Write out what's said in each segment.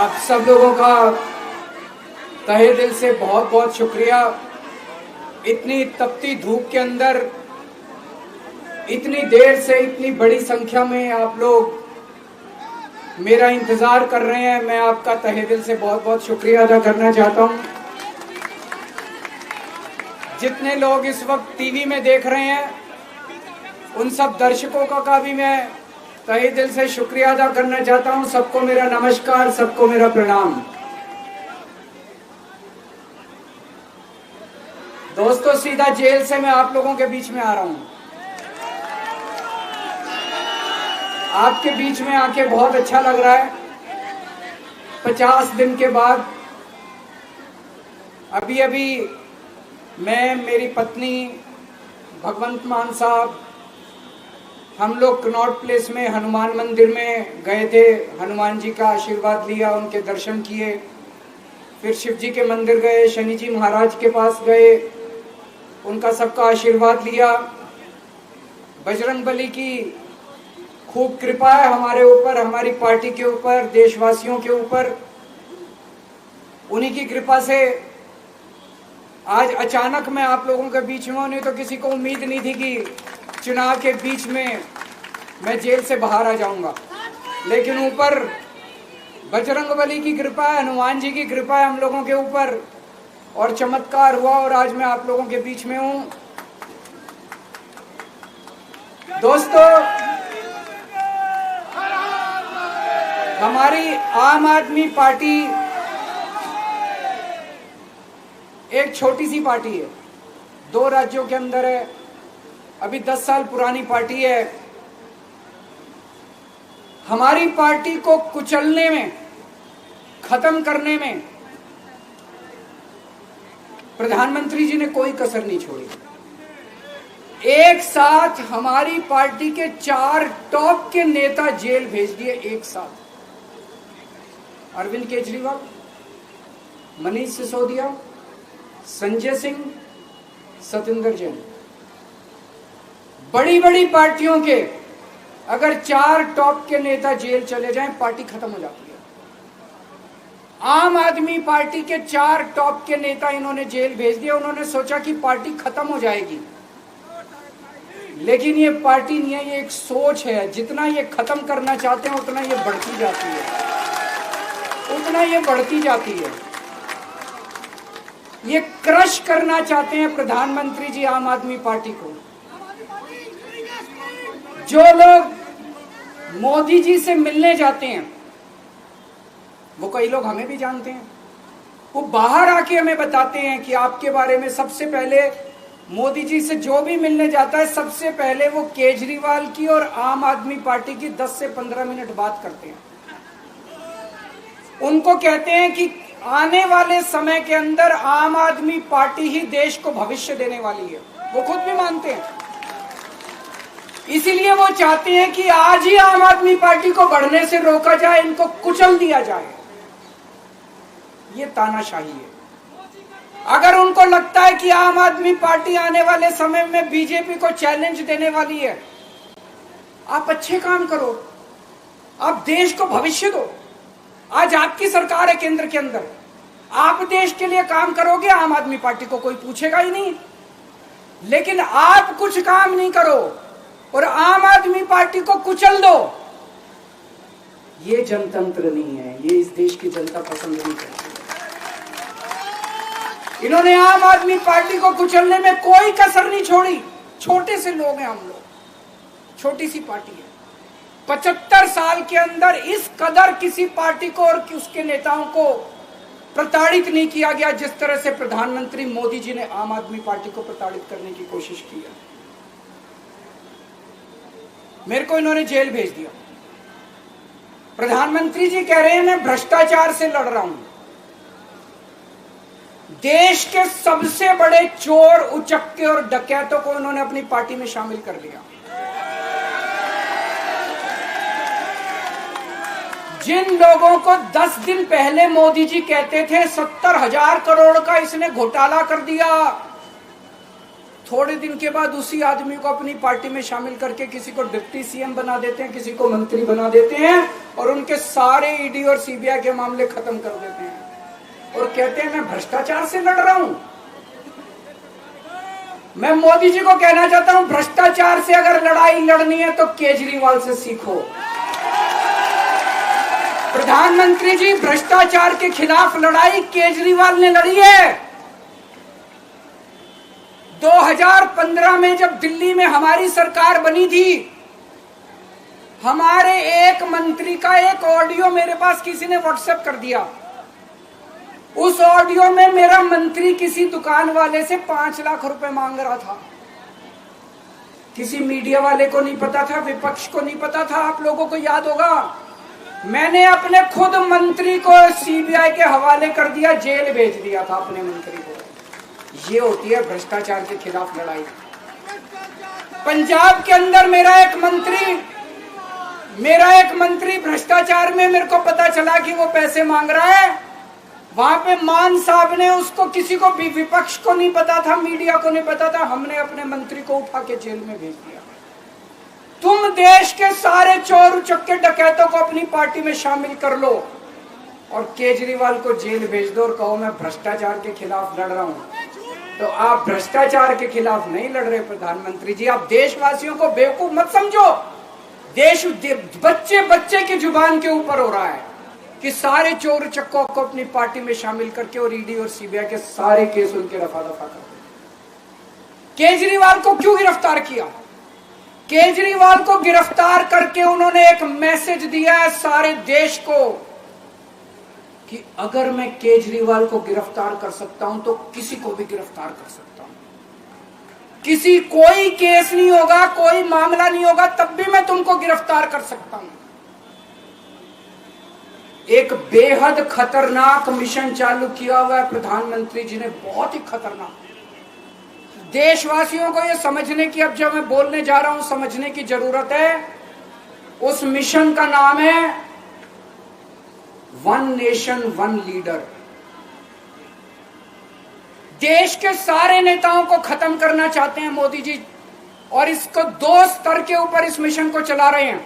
आप सब लोगों का तहे दिल से बहुत बहुत शुक्रिया। इतनी तपती धूप के अंदर इतनी देर से इतनी बड़ी संख्या में आप लोग मेरा इंतजार कर रहे हैं। मैं आपका तहे दिल से बहुत बहुत शुक्रिया अदा करना चाहता हूं। जितने लोग इस वक्त टीवी में देख रहे हैं उन सब दर्शकों का भी मैं तहे दिल से शुक्रिया अदा करना चाहता हूं। सबको मेरा नमस्कार, सबको मेरा प्रणाम। दोस्तों, सीधा जेल से मैं आप लोगों के बीच में आ रहा हूं। आपके बीच में आके बहुत अच्छा लग रहा है। 50 दिन के बाद अभी मैं, मेरी पत्नी भगवंत मान साहब, हम लोग कनॉट प्लेस में हनुमान मंदिर में गए थे। हनुमान जी का आशीर्वाद लिया, उनके दर्शन किए। फिर शिव जी के मंदिर गए, शनि जी महाराज के पास गए, उनका सबका आशीर्वाद लिया। बजरंगबली की खूब कृपा है हमारे ऊपर, हमारी पार्टी के ऊपर, देशवासियों के ऊपर। उन्हीं की कृपा से आज अचानक मैं आप लोगों के बीच में हूं। नहीं तो किसी को उम्मीद नहीं थी कि चुनाव के बीच में मैं जेल से बाहर आ जाऊंगा, लेकिन ऊपर बजरंगबली की कृपा है, हनुमान जी की कृपा है हम लोगों के ऊपर, और चमत्कार हुआ और आज मैं आप लोगों के बीच में हूं। दोस्तों, हमारी आम आदमी पार्टी एक छोटी सी पार्टी है, 2 राज्यों के अंदर है, अभी 10 साल पुरानी पार्टी है। हमारी पार्टी को कुचलने में, खत्म करने में प्रधानमंत्री जी ने कोई कसर नहीं छोड़ी। एक साथ हमारी पार्टी के 4 टॉप के नेता जेल भेज दिए एक साथ। अरविंद केजरीवाल, मनीष सिसोदिया, संजय सिंह, सतेंद्र जैन। बड़ी बड़ी पार्टियों के अगर 4 टॉप के नेता जेल चले जाएं, पार्टी खत्म हो जाती है। आम आदमी पार्टी के 4 टॉप के नेता इन्होंने जेल भेज दिया। उन्होंने सोचा कि पार्टी खत्म हो जाएगी, लेकिन ये पार्टी नहीं है, ये एक सोच है। जितना ये खत्म करना चाहते हैं उतना ये बढ़ती जाती है, उतना ये बढ़ती जाती है। ये क्रश करना चाहते हैं प्रधानमंत्री जी आम आदमी पार्टी को। जो लोग मोदी जी से मिलने जाते हैं, वो कई लोग हमें भी जानते हैं, वो बाहर आके हमें बताते हैं कि आपके बारे में सबसे पहले मोदी जी से जो भी मिलने जाता है, सबसे पहले वो केजरीवाल की और आम आदमी पार्टी की 10 से 15 मिनट बात करते हैं। उनको कहते हैं कि आने वाले समय के अंदर आम आदमी पार्टी ही देश को भविष्य देने वाली है। वो खुद भी मानते हैं। इसीलिए वो चाहते हैं कि आज ही आम आदमी पार्टी को बढ़ने से रोका जाए, इनको कुचल दिया जाए। ये तानाशाही है। अगर उनको लगता है कि आम आदमी पार्टी आने वाले समय में बीजेपी को चैलेंज देने वाली है, आप अच्छे काम करो, आप देश को भविष्य दो। आज आपकी सरकार है केंद्र के अंदर, आप देश के लिए काम करोगे, आम आदमी पार्टी को कोई पूछेगा ही नहीं। लेकिन आप कुछ काम नहीं करो और आम आदमी पार्टी को कुचल दो, ये जनतंत्र नहीं है, ये इस देश की जनता पसंद नहीं करती। इन्होंने आम आदमी पार्टी को कुचलने में कोई कसर नहीं छोड़ी। छोटे से लोग हैं हम लोग, छोटी सी पार्टी है। 75 साल के अंदर इस कदर किसी पार्टी को और उसके नेताओं को प्रताड़ित नहीं किया गया जिस तरह से प्रधानमंत्री मोदी जी ने आम आदमी पार्टी को प्रताड़ित करने की कोशिश की है। मेरे को इन्होंने जेल भेज दिया। प्रधानमंत्री जी कह रहे हैं मैं भ्रष्टाचार से लड़ रहा हूं। देश के सबसे बड़े चोर, उचक्के और डकैतों को उन्होंने अपनी पार्टी में शामिल कर लिया। जिन लोगों को 10 दिन पहले मोदी जी कहते थे 70,000 करोड़ का इसने घोटाला कर दिया, थोड़े दिन के बाद उसी आदमी को अपनी पार्टी में शामिल करके किसी को डिप्टी सीएम बना देते हैं, किसी को मंत्री बना देते हैं और उनके सारे ईडी और सीबीआई के मामले खत्म कर देते हैं और कहते हैं मैं भ्रष्टाचार से लड़ रहा हूं। मैं मोदी जी को कहना चाहता हूं, भ्रष्टाचार से अगर लड़ाई लड़नी है तो केजरीवाल से सीखो। प्रधानमंत्री जी, भ्रष्टाचार के खिलाफ लड़ाई केजरीवाल ने लड़ी है। 2015 में जब दिल्ली में हमारी सरकार बनी थी, हमारे एक मंत्री का एक ऑडियो मेरे पास किसी ने व्हाट्सएप कर दिया। उस ऑडियो में मेरा मंत्री किसी दुकान वाले से 5 लाख रुपए मांग रहा था। किसी मीडिया वाले को नहीं पता था, विपक्ष को नहीं पता था। आप लोगों को याद होगा, मैंने अपने खुद मंत्री को सीबीआई के हवाले कर दिया, जेल भेज दिया था अपने मंत्री को। ये होती है भ्रष्टाचार के खिलाफ लड़ाई। पंजाब के अंदर मेरा एक मंत्री भ्रष्टाचार में, मेरे को पता चला कि वो पैसे मांग रहा है। वहां पे मान साहब ने उसको, किसी को भी, विपक्ष को नहीं पता था, मीडिया को नहीं पता था, हमने अपने मंत्री को उठा के जेल में भेज दिया। तुम देश के सारे चोर उचक्के डकैतों को अपनी पार्टी में शामिल कर लो और केजरीवाल को जेल भेज दो और कहो मैं भ्रष्टाचार के खिलाफ लड़ रहा हूं। तो आप भ्रष्टाचार के खिलाफ नहीं लड़ रहे प्रधानमंत्री जी। आप देशवासियों को बेवकूफ मत समझो। देश बच्चे की जुबान के ऊपर हो रहा है कि सारे चोर चक्कों को अपनी पार्टी में शामिल करके और ईडी और सीबीआई के सारे केस उनके रफा दफा कर। केजरीवाल को क्यों गिरफ्तार किया? केजरीवाल को गिरफ्तार करके उन्होंने एक मैसेज दिया है सारे देश को कि अगर मैं केजरीवाल को गिरफ्तार कर सकता हूं तो किसी को भी गिरफ्तार कर सकता हूं। कोई केस नहीं होगा, कोई मामला नहीं होगा, तब भी मैं तुमको गिरफ्तार कर सकता हूं। एक बेहद खतरनाक मिशन चालू किया हुआ है प्रधानमंत्री जी ने, बहुत ही खतरनाक। देशवासियों को यह समझने की, अब जब मैं बोलने जा रहा हूं, समझने की जरूरत है। उस मिशन का नाम है वन नेशन वन लीडर। देश के सारे नेताओं को खत्म करना चाहते हैं मोदी जी और इसको 2 स्तर के ऊपर इस मिशन को चला रहे हैं।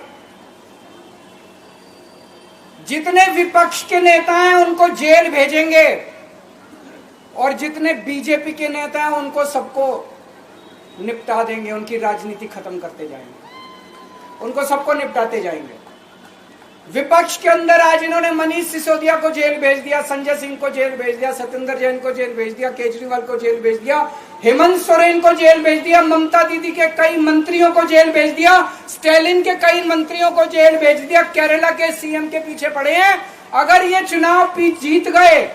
जितने विपक्ष के नेता हैं उनको जेल भेजेंगे और जितने बीजेपी के नेता हैं उनको सबको निपटा देंगे, उनकी राजनीति खत्म करते जाएंगे, उनको सबको निपटाते जाएंगे। विपक्ष के अंदर आज इन्होंने मनीष सिसोदिया को जेल भेज दिया, संजय सिंह को जेल भेज दिया, सत्येंद्र जैन को जेल भेज दिया, केजरीवाल को जेल भेज दिया, हेमंत सोरेन को जेल भेज दिया, ममता दीदी के कई मंत्रियों को जेल भेज दिया, स्टालिन के कई मंत्रियों को जेल भेज दिया, केरला के सीएम के पीछे पड़े हैं। अगर ये चुनाव जीत गए,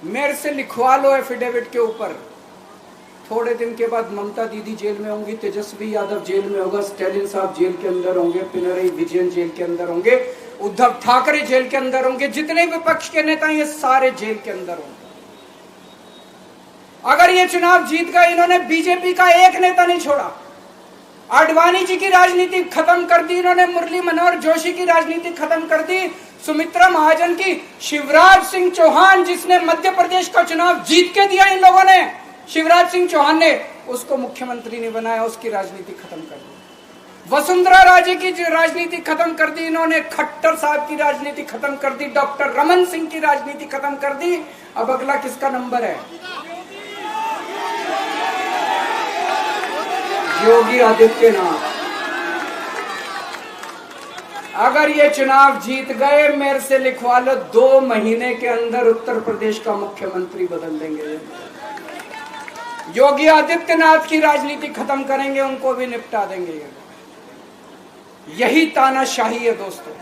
मेरे से लिखवा लो एफिडेविट के ऊपर, थोड़े दिन के बाद ममता दीदी जेल में होंगी, तेजस्वी यादव जेल में होगा, स्टालिन साहब जेल के अंदर होंगे, पिनरई विजयन जेल के अंदर होंगे, उद्धव ठाकरे जेल के अंदर होंगे, जितने विपक्ष के नेता ये सारे जेल के अंदर होंगे। अगर ये चुनाव जीत गए, इन्होंने बीजेपी का एक नेता नहीं छोड़ा। आडवाणी जी की राजनीति खत्म कर दी इन्होंने, मुरली मनोहर जोशी की राजनीति खत्म कर दी, सुमित्रा महाजन की, शिवराज सिंह चौहान जिसने मध्य प्रदेश का चुनाव जीत के दिया इन लोगों ने, शिवराज सिंह चौहान ने उसको मुख्यमंत्री नहीं बनाया, उसकी राजनीति खत्म कर दी। वसुंधरा राजे की राजनीति खत्म कर दी इन्होंने, खट्टर साहब की राजनीति खत्म कर दी, डॉक्टर रमन सिंह की राजनीति खत्म कर दी। अब अगला किसका नंबर है? योगी आदित्यनाथ। अगर ये चुनाव जीत गए, मेरे से लिखवा लो, 2 महीने के अंदर उत्तर प्रदेश का मुख्यमंत्री बदल देंगे। योगी आदित्यनाथ की राजनीति खत्म करेंगे, उनको भी निपटा देंगे। यही तानाशाही है दोस्तों।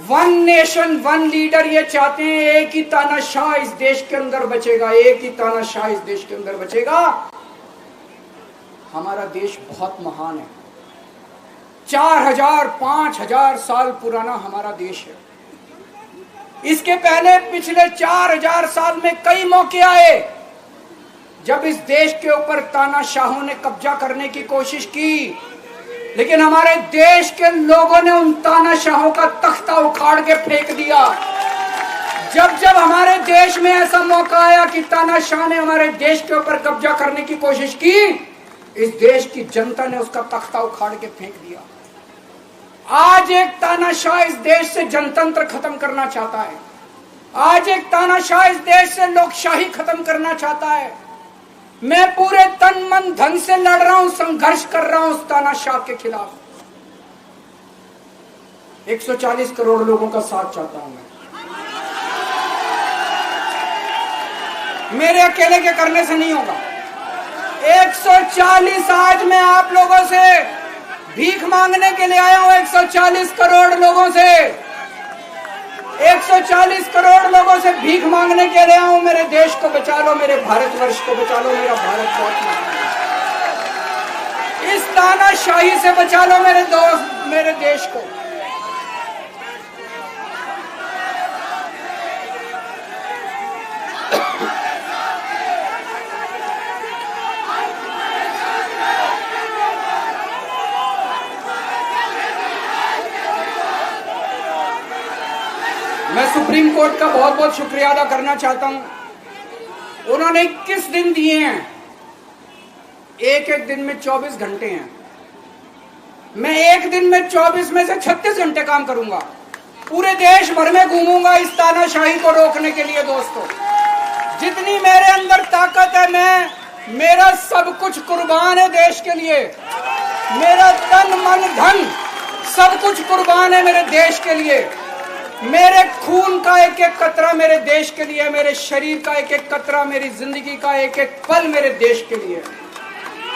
वन नेशन वन लीडर ये चाहते हैं, एक ही तानाशाह इस देश के अंदर बचेगा, एक ही तानाशाह इस देश के अंदर बचेगा। हमारा देश बहुत महान है, 4000 5000 साल पुराना हमारा देश है। इसके पहले पिछले 4000 साल में कई मौके आए जब इस देश के ऊपर तानाशाहों ने कब्जा करने की कोशिश की, लेकिन हमारे देश के लोगों ने उन तानाशाहों का तख्ता उखाड़ के फेंक दिया। जब जब हमारे देश में ऐसा मौका आया कि तानाशाह ने हमारे देश के ऊपर कब्जा करने की कोशिश की, इस देश की जनता ने उसका तख्ता उखाड़ के फेंक दिया। आज एक तानाशाह इस देश से जनतंत्र खत्म करना चाहता है। आज एक तानाशाह इस देश से लोकशाही खत्म करना चाहता है। मैं पूरे तन मन धन से लड़ रहा हूं, संघर्ष कर रहा हूं उस तानाशाह के खिलाफ। 140 करोड़ लोगों का साथ चाहता हूं मैं। मेरे अकेले के करने से नहीं होगा। 140 आज मैं आप लोगों से भीख मांगने के लिए आया हूं। 140 करोड़ लोगों से 140 करोड़ लोगों से भीख मांगने के लिए आया हूं। मेरे देश को बचा लो, मेरे भारतवर्ष को बचा लो, मेरा भारत बहुत महान है। इस तानाशाही से बचा लो मेरे दोस्त, मेरे देश को। मैं सुप्रीम कोर्ट का बहुत बहुत शुक्रिया अदा करना चाहता हूं। उन्होंने 21 दिन दिए हैं, एक एक दिन में 24 घंटे हैं। मैं एक दिन में 24 में से 36 घंटे काम करूंगा। पूरे देश भर में घूमूंगा इस तानाशाही को रोकने के लिए। दोस्तों, जितनी मेरे अंदर ताकत है, मेरा सब कुछ कुर्बान है देश के लिए। मेरा तन मन धन सब कुछ कुर्बान है मेरे देश के लिए। मेरे खून का एक एक कतरा मेरे देश के लिए, मेरे शरीर का एक एक कतरा, मेरी जिंदगी का एक एक पल मेरे देश के लिए।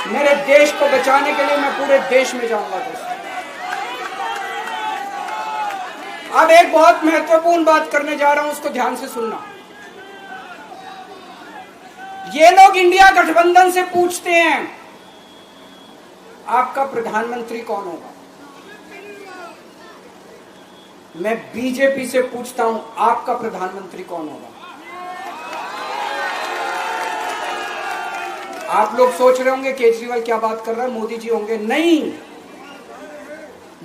मेरे देश को बचाने के लिए मैं पूरे देश में जाऊंगा। दोस्तों, अब एक बहुत महत्वपूर्ण बात करने जा रहा हूं, उसको ध्यान से सुनना। ये लोग इंडिया गठबंधन से पूछते हैं आपका प्रधानमंत्री कौन होगा। मैं बीजेपी से पूछता हूं आपका प्रधानमंत्री कौन होगा। आप लोग सोच रहे होंगे केजरीवाल क्या बात कर रहा है, मोदी जी होंगे। नहीं,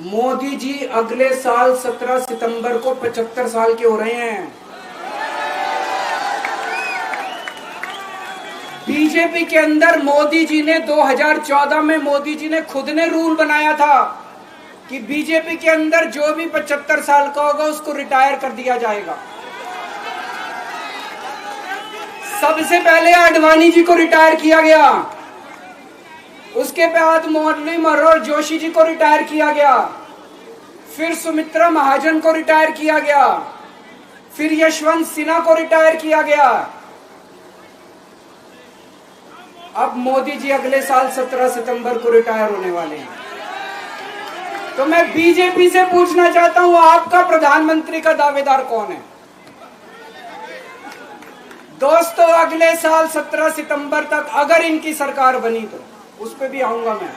मोदी जी अगले साल 17 सितंबर को 75 साल के हो रहे हैं। बीजेपी के अंदर मोदी जी ने 2014 में मोदी जी ने खुद ने रूल बनाया था कि बीजेपी के अंदर जो भी 75 साल का होगा उसको रिटायर कर दिया जाएगा। सबसे पहले आडवाणी जी को रिटायर किया गया, उसके बाद मुरली मनोहर जोशी जी को रिटायर किया गया, फिर सुमित्रा महाजन को रिटायर किया गया, फिर यशवंत सिन्हा को रिटायर किया गया। अब मोदी जी अगले साल 17 सितंबर को रिटायर होने वाले हैं। तो मैं बीजेपी से पूछना चाहता हूं आपका प्रधानमंत्री का दावेदार कौन है। दोस्तों, अगले साल 17 सितंबर तक अगर इनकी सरकार बनी, तो उस पर भी आऊंगा मैं।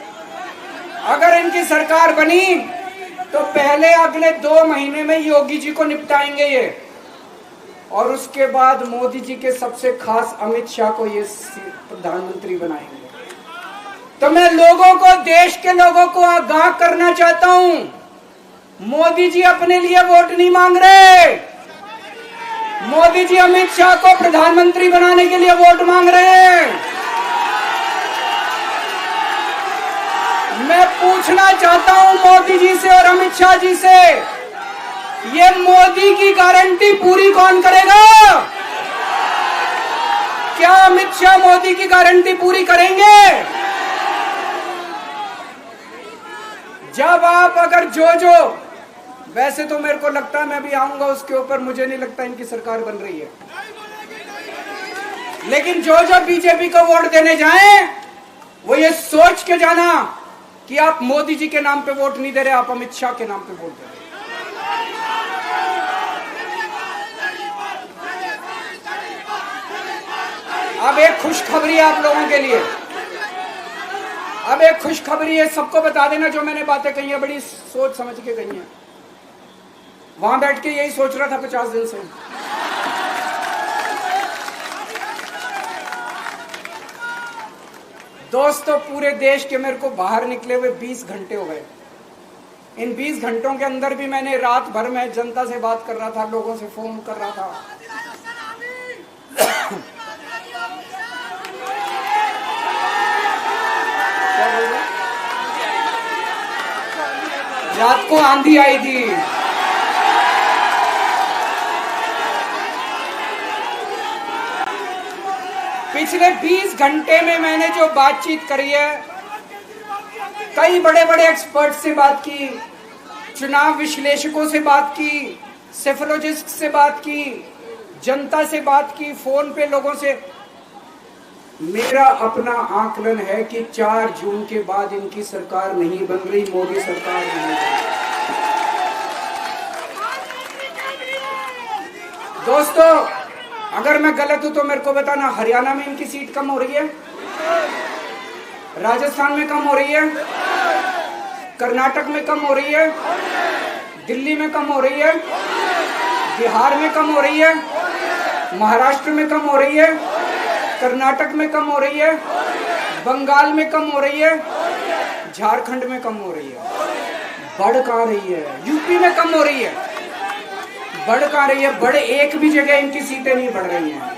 अगर इनकी सरकार बनी तो पहले अगले 2 महीने में योगी जी को निपटाएंगे ये, और उसके बाद मोदी जी के सबसे खास अमित शाह को ये प्रधानमंत्री बनाएंगे। तो मैं लोगों को, देश के लोगों को आगाह करना चाहता हूं, मोदी जी अपने लिए वोट नहीं मांग रहे। मोदी जी अमित शाह को प्रधानमंत्री बनाने के लिए वोट मांग रहे हैं। मैं पूछना चाहता हूं मोदी जी से और अमित शाह जी से, ये मोदी की गारंटी पूरी कौन करेगा? क्या अमित शाह मोदी की गारंटी पूरी करेंगे? जब आप अगर जो वैसे तो मेरे को लगता है मैं भी आऊंगा उसके ऊपर, मुझे नहीं लगता इनकी सरकार बन रही है, लेकिन जो बीजेपी को वोट देने जाएं वो ये सोच के जाना कि आप मोदी जी के नाम पे वोट नहीं दे रहे, आप अमित शाह के नाम पे वोट दे रहे। अब एक खुशखबरी आप लोगों के लिए, अब एक खुशखबरी है, सबको बता देना जो मैंने बातें कही है बड़ी सोच समझ के कही है। वहां बैठ के यही सोच रहा था 50 दिन से। दोस्तों, पूरे देश के मेरे को बाहर निकले हुए 20 घंटे हो गए। इन 20 घंटों के अंदर भी मैंने रात भर में जनता से बात कर रहा था, लोगों से फोन कर रहा था, रात को आंधी आई थी। पिछले 20 घंटे में मैंने जो बातचीत करी है, कई बड़े बड़े एक्सपर्ट से बात की, चुनाव विश्लेषकों से बात की, सेफोलॉजिस्ट से बात की, जनता से बात की, फोन पे लोगों से। मेरा अपना आकलन है कि 4 जून के बाद इनकी सरकार नहीं बन रही, मोदी सरकार नहीं बन रही। दोस्तों, अगर मैं गलत हूं तो मेरे को बताना। हरियाणा में इनकी सीट कम हो रही है, राजस्थान में कम हो रही है, कर्नाटक में कम हो रही है, दिल्ली में कम हो रही है, बिहार में कम हो रही है, महाराष्ट्र में कम हो रही है, कर्नाटक में कम हो रही है, बंगाल में कम हो रही है, झारखंड में कम हो रही है। बढ़ कहां रही है? यूपी में कम हो रही है, बढ़ कहां रही है? बड़े एक भी जगह इनकी सीटें नहीं बढ़ रही हैं।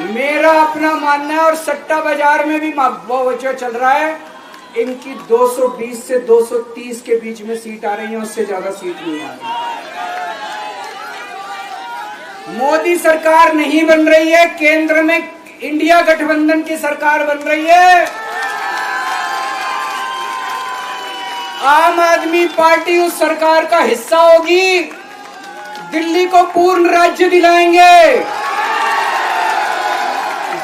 मेरा अपना मानना है, और सट्टा बाजार में भी जो चल रहा है, इनकी 220 से 230 के बीच में सीट आ रही है, उससे ज्यादा सीट नहीं आ रही। मोदी सरकार नहीं बन रही है, केंद्र में इंडिया गठबंधन की सरकार बन रही है। आम आदमी पार्टी उस सरकार का हिस्सा होगी। दिल्ली को पूर्ण राज्य दिलाएंगे।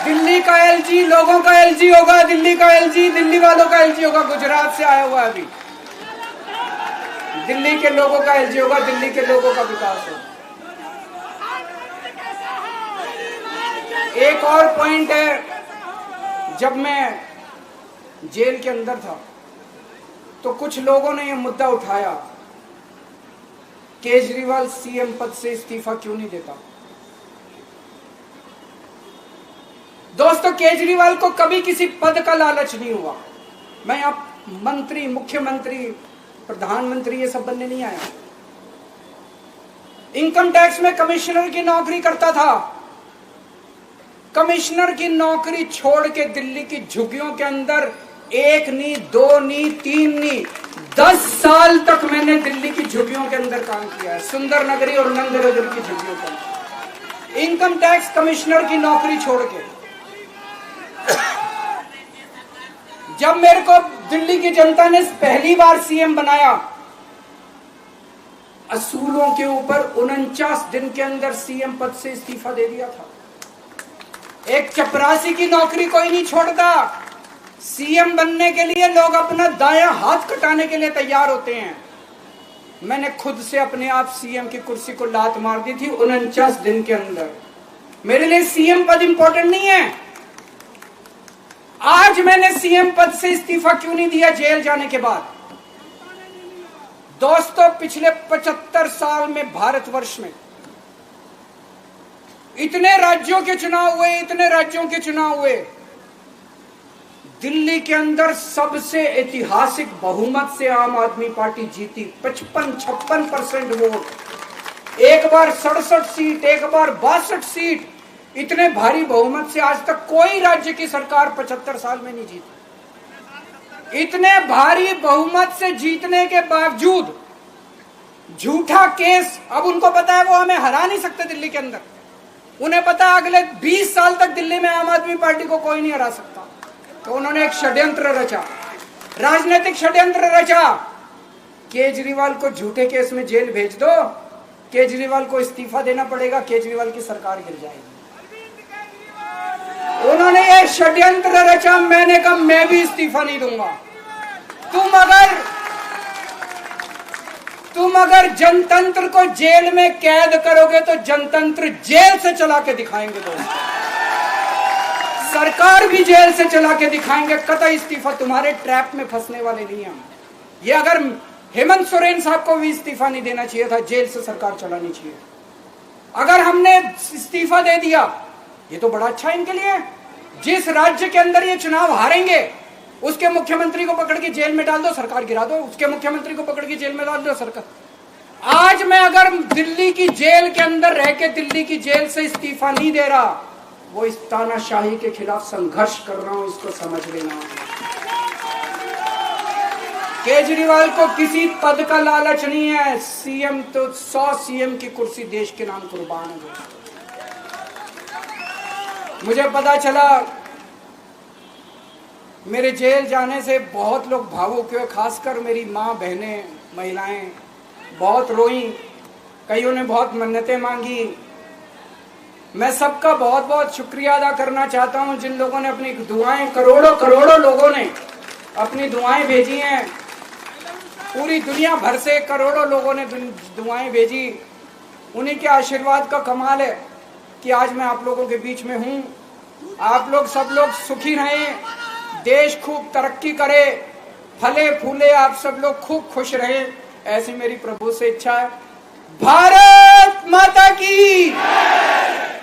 दिल्ली का एलजी लोगों का एलजी होगा, दिल्ली का एलजी दिल्ली वालों का एलजी होगा। गुजरात से आया हुआ है अभी, दिल्ली के लोगों का एलजी होगा, दिल्ली के लोगों का विकास होगा। एक और पॉइंट है, जब मैं जेल के अंदर था तो कुछ लोगों ने यह मुद्दा उठाया, केजरीवाल सीएम पद से इस्तीफा क्यों नहीं देता। दोस्तों, केजरीवाल को कभी किसी पद का लालच नहीं हुआ। मैं आप मंत्री, मुख्यमंत्री, प्रधानमंत्री ये सब बनने नहीं आया। इनकम टैक्स में कमिश्नर की नौकरी करता था। कमिश्नर की नौकरी छोड़ के दिल्ली की झुग्गियों के अंदर 1 नहीं, 2 नहीं, 3 नहीं, 10 साल तक मैंने दिल्ली की झुग्गियों के अंदर काम किया है, सुंदर नगरी और नंद नगर की झुग्गियों के अंदर। इनकम टैक्स कमिश्नर की नौकरी छोड़ के जब मेरे को दिल्ली की जनता ने पहली बार सीएम बनाया, असूलों के ऊपर 49 दिन के अंदर सीएम पद से इस्तीफा दे दिया था। एक चपरासी की नौकरी कोई नहीं छोड़ता। सीएम बनने के लिए लोग अपना दायां हाथ कटाने के लिए तैयार होते हैं। मैंने खुद से अपने आप सीएम की कुर्सी को लात मार दी थी 49 दिन के अंदर। मेरे लिए सीएम पद इंपॉर्टेंट नहीं है। आज मैंने सीएम पद से इस्तीफा क्यों नहीं दिया जेल जाने के बाद? दोस्तों, पिछले 75 साल में भारतवर्ष में इतने राज्यों के चुनाव हुए, इतने राज्यों के चुनाव हुए, दिल्ली के अंदर सबसे ऐतिहासिक बहुमत से आम आदमी पार्टी जीती। 55-56% वोट, एक बार 67 सीट, एक बार 62 सीट। इतने भारी बहुमत से आज तक कोई राज्य की सरकार 75 साल में नहीं जीती। इतने भारी बहुमत से जीतने के बावजूद झूठा केस, अब उनको पता है वो हमें हरा नहीं सकते दिल्ली के अंदर। उन्हें पता है अगले 20 साल तक दिल्ली में आम आदमी पार्टी को कोई नहीं हरा सकता। तो उन्होंने एक षड्यंत्र रचा, राजनीतिक षड्यंत्र रचा। केजरीवाल को झूठे केस में जेल भेज दो, केजरीवाल को इस्तीफा देना पड़ेगा, केजरीवाल की सरकार गिर जाएगी। उन्होंने ये षड्यंत्र रचा। मैंने कहा मैं भी इस्तीफा नहीं दूंगा। तुम अगर जनतंत्र को जेल में कैद करोगे तो जनतंत्र जेल से चला के दिखाएंगे। दोस्तों, सरकार भी जेल से चला के दिखाएंगे। कतई इस्तीफा, तुम्हारे ट्रैप में फंसने वाले नहीं हम। ये अगर हेमंत सोरेन साहब को भी इस्तीफा नहीं देना चाहिए था, जेल से सरकार चलानी चाहिए। अगर हमने इस्तीफा दे दिया, ये तो बड़ा अच्छा इनके लिए। जिस राज्य के अंदर ये चुनाव हारेंगे उसके मुख्यमंत्री को पकड़ के जेल में डाल दो, सरकार गिरा दो। उसके मुख्यमंत्री को पकड़ के जेल में डाल दो, सरकार। आज मैं अगर दिल्ली की जेल के अंदर रह के दिल्ली की जेल से इस्तीफा नहीं दे रहा, वो इस तानाशाही के खिलाफ संघर्ष कर रहा हूं, इसको समझ लेना। केजरीवाल को किसी पद का लालच नहीं है। सीएम तो 100 सीएम की कुर्सी देश के नाम कुर्बान है। मुझे पता चला, मेरे जेल जाने से बहुत लोग भावुक हुए, खासकर मेरी माँ, बहनें, महिलाएं बहुत रोई, कईयों ने बहुत मन्नतें मांगी। मैं सबका बहुत बहुत शुक्रिया अदा करना चाहता हूं, जिन लोगों ने अपनी दुआएं, करोड़ों लोगों ने अपनी दुआएं भेजी हैं। पूरी दुनिया भर से करोड़ों लोगों ने दुआएं भेजी। उन्हीं के आशीर्वाद का कमाल है कि आज मैं आप लोगों के बीच में हूं। आप लोग सब लोग सुखी रहें, देश खूब तरक्की करे, फले फूले, आप सब लोग खूब खुश रहें, ऐसी मेरी प्रभु से इच्छा है। भारत माता की